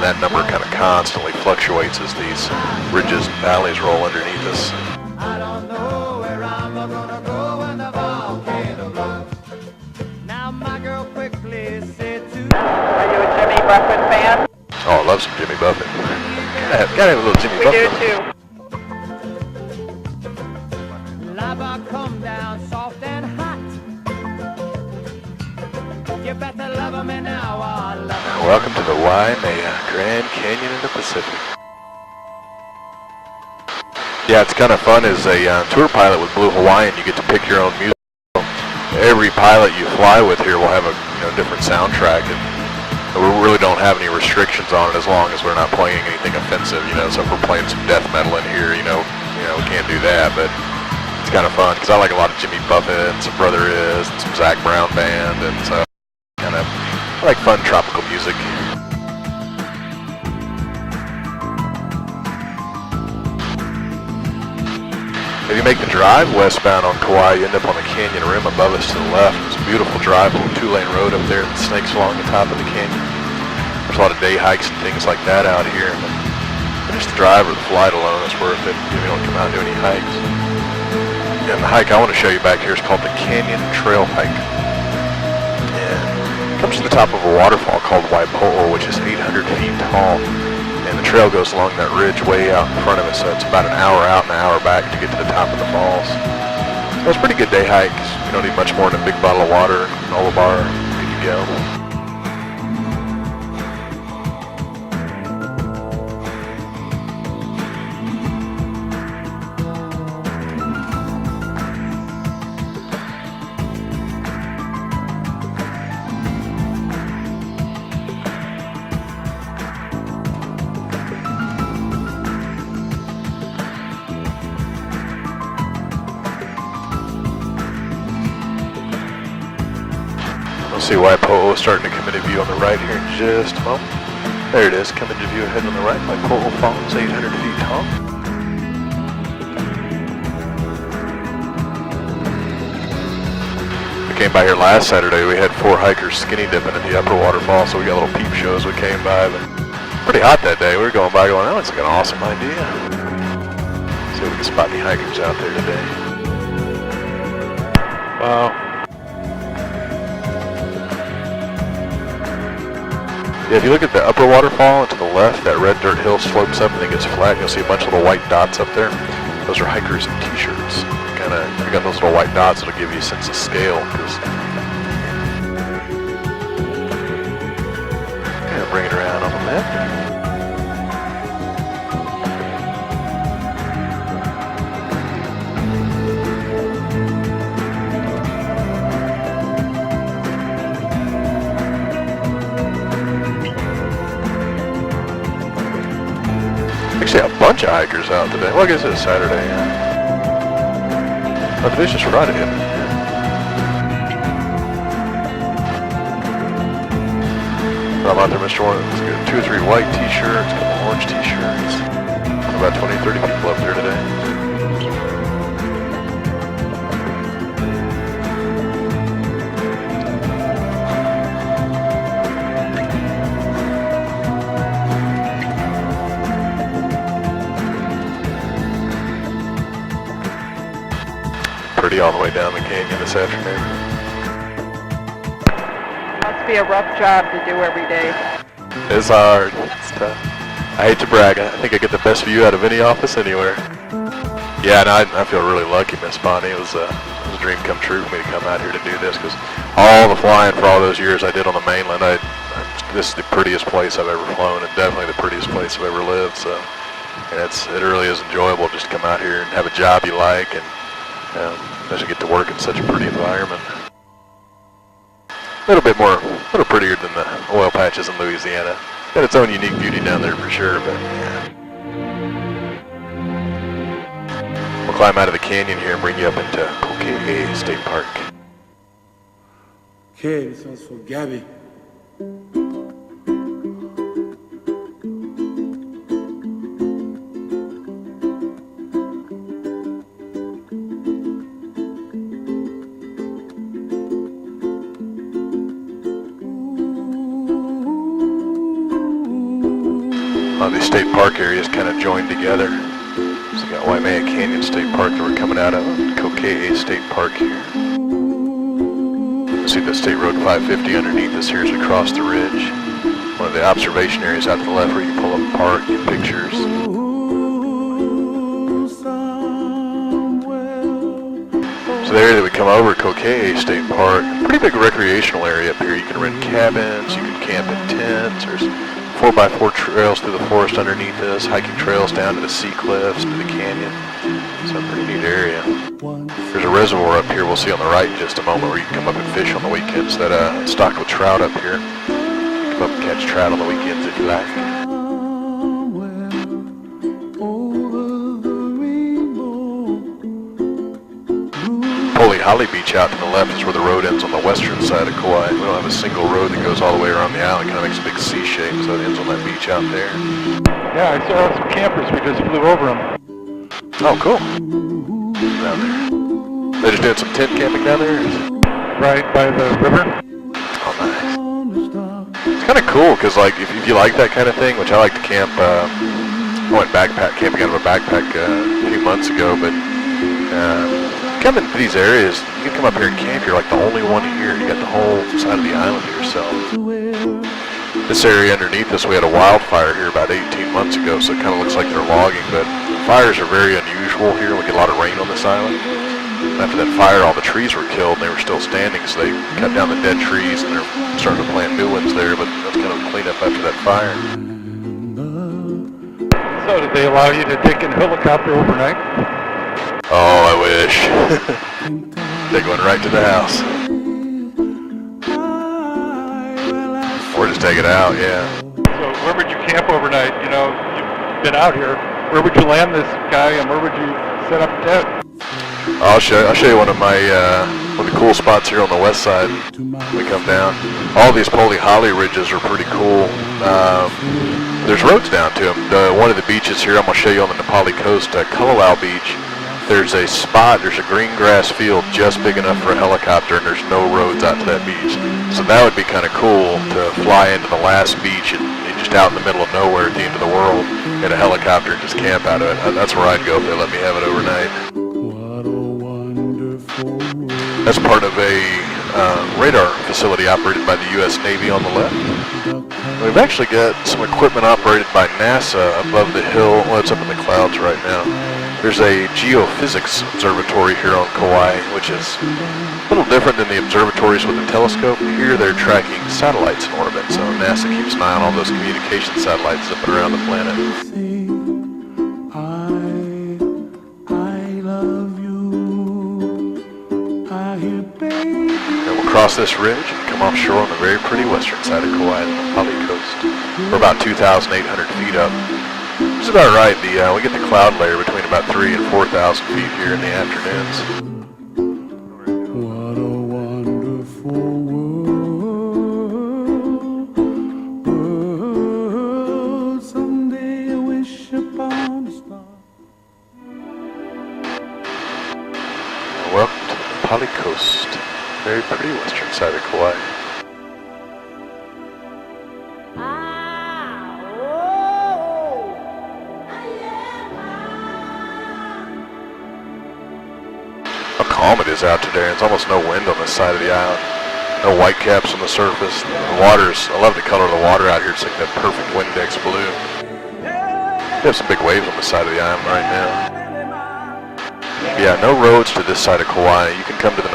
that number kind of constantly fluctuates as these ridges and valleys roll underneath us. I don't know where I'm gonna go when the volcano blows. Now my girl quickly said to... Are you a Jimmy Buffett fan? Oh, I love some Jimmy Buffett. Gotta have a little Jimmy Buffett. We do too. Lava come down soft and hot. You better love me now, I love me. Welcome to the Waimea, Grand Canyon of the Pacific. Yeah, it's kind of fun as a tour pilot with Blue Hawaiian. You get to pick your own music. Every pilot you fly with here will have a different soundtrack, and we really don't have any restrictions on it as long as we're not playing anything offensive. So if we're playing some death metal in here, we can't do that. But it's kind of fun because I like a lot of Jimmy Buffett and some Brother Is and some Zach Brown Band, and so I like fun tropical music. If you make the drive westbound on Kauai, you end up on the canyon rim above us to the left. It's a beautiful drive, a little two-lane road up there that snakes along the top of the canyon. There's a lot of day hikes and things like that out here. But just the drive or the flight alone is worth it if you don't come out and do any hikes. And the hike I want to show you back here is called the Canyon Trail Hike. And it comes to the top of a waterfall called Waipo'o, which is 800 feet tall. And the trail goes along that ridge way out in front of us, so it's about an hour out and an hour back to get to the top of the falls. So it's a pretty good day hike. You don't need much more than a big bottle of water, an olive bar, good to go. See Waipo'o starting to come into view on the right here in just a moment. There it is, coming into view ahead on the right. Waipo'o Falls, 800 feet tall. We came by here last Saturday. We had 4 hikers skinny dipping in the upper waterfall, so we got little peep shows we came by. But pretty hot that day. We were going by going, oh, it's like an awesome idea. See if we can spot any hikers out there today. Wow. Yeah, if you look at the upper waterfall and to the left, that red dirt hill slopes up and then gets flat. You'll see a bunch of little white dots up there. Those are hikers in t-shirts. If you got those little white dots, it'll give you a sense of scale. Bring it around on the left. Actually, a bunch of hikers out today. Well, I guess it's Saturday. Oh, today's just Friday, isn't it? I'm out there, Mr. Warren. Let's get 2 or 3 white t-shirts, a couple orange t-shirts. About 20, 30 people up there today. Pretty all the way down the canyon this afternoon. Must be a rough job to do every day. It's hard. It's tough. I hate to brag. I think I get the best view out of any office anywhere. Yeah, and I feel really lucky, Miss Bonnie. It was a dream come true for me to come out here to do this because all the flying for all those years I did on the mainland, this is the prettiest place I've ever flown and definitely the prettiest place I've ever lived. So, and it really is enjoyable just to come out here and have a job you like and especially get to work in such a pretty environment. A little prettier than the oil patches in Louisiana. Got its own unique beauty down there for sure, but yeah. We'll climb out of the canyon here and bring you up into Kokee State Park. Okay, this one's for Gabby. A lot of these state park areas kind of joined together. So you got Waimea Canyon State Park that we're coming out of, Kokee State Park here. You see the State Road 550 underneath us here as we cross the ridge. One of the observation areas out to the left where you can pull up the park, get pictures. So the area that we come over, Kokee State Park, pretty big recreational area up here. You can rent cabins, you can camp in tents, there's 4x4 trails through the forest underneath us, hiking trails down to the sea cliffs, to the canyon. So a pretty neat area. There's a reservoir up here we'll see on the right in just a moment where you can come up and fish on the weekends that stocked with trout up here. Come up and catch trout on the weekends if you like. Holly Beach out to the left is where the road ends on the western side of Kauai. We don't have a single road that goes all the way around the island. Kind of makes a big C shape, so it ends on that beach out there. Yeah, I saw some campers. We just flew over them. Oh, cool. Down there. They just doing some tent camping down there? Right by the river. Oh, nice. It's kind of cool because, like, if you like that kind of thing, which I like to camp. I went backpack camping out of a backpack a few months ago, but. Come into these areas, you can come up here and camp, you're like the only one here. You got the whole side of the island to yourself. This area underneath us, we had a wildfire here about 18 months ago, so it kind of looks like they're logging, but fires are very unusual here. We get a lot of rain on this island. And after that fire, all the trees were killed and they were still standing, so they cut down the dead trees and they're starting to plant new ones there, but that's kind of a cleanup after that fire. So did they allow you to take a helicopter overnight? Oh, I wish. They're going right to the house. Or just take it out, yeah. So where would you camp overnight? You know, you've been out here. Where would you land this guy and where would you set up a tent? I'll show you one of the cool spots here on the west side. We come down. All these Holly ridges are pretty cool. There's roads down to them. One of the beaches here, I'm going to show you on the Nepali coast, Kalalau Beach. There's a spot, there's a green grass field just big enough for a helicopter and there's no roads out to that beach. So that would be kind of cool to fly into the last beach and just out in the middle of nowhere at the end of the world in a helicopter and just camp out of it. That's where I'd go if they let me have it overnight. That's part of a radar facility operated by the U.S. Navy on the left. We've actually got some equipment operated by NASA above the hill. Well, it's up in the clouds right now. There's a geophysics observatory here on Kauai, which is a little different than the observatories with the telescope. Here they're tracking satellites in orbit, so NASA keeps an eye on all those communication satellites zipping around the planet. And we'll cross this ridge and come offshore on the very pretty western side of Kauai, the Nepali coast. We're about 2,800 feet up. It's about right. We get the cloud layer between about 3,000 and 4,000 feet here in the afternoons. What a wonderful world. Someday I wish upon a star. Welcome to the Nepali coast, very pretty western side of Kauai. How calm it is out today. There's almost no wind on this side of the island. No white caps on the surface. The water's, I love the color of the water out here. It's like that perfect Windex blue. We have some big waves on the side of the island right now. Yeah, no roads to this side of Kauai. You can come to the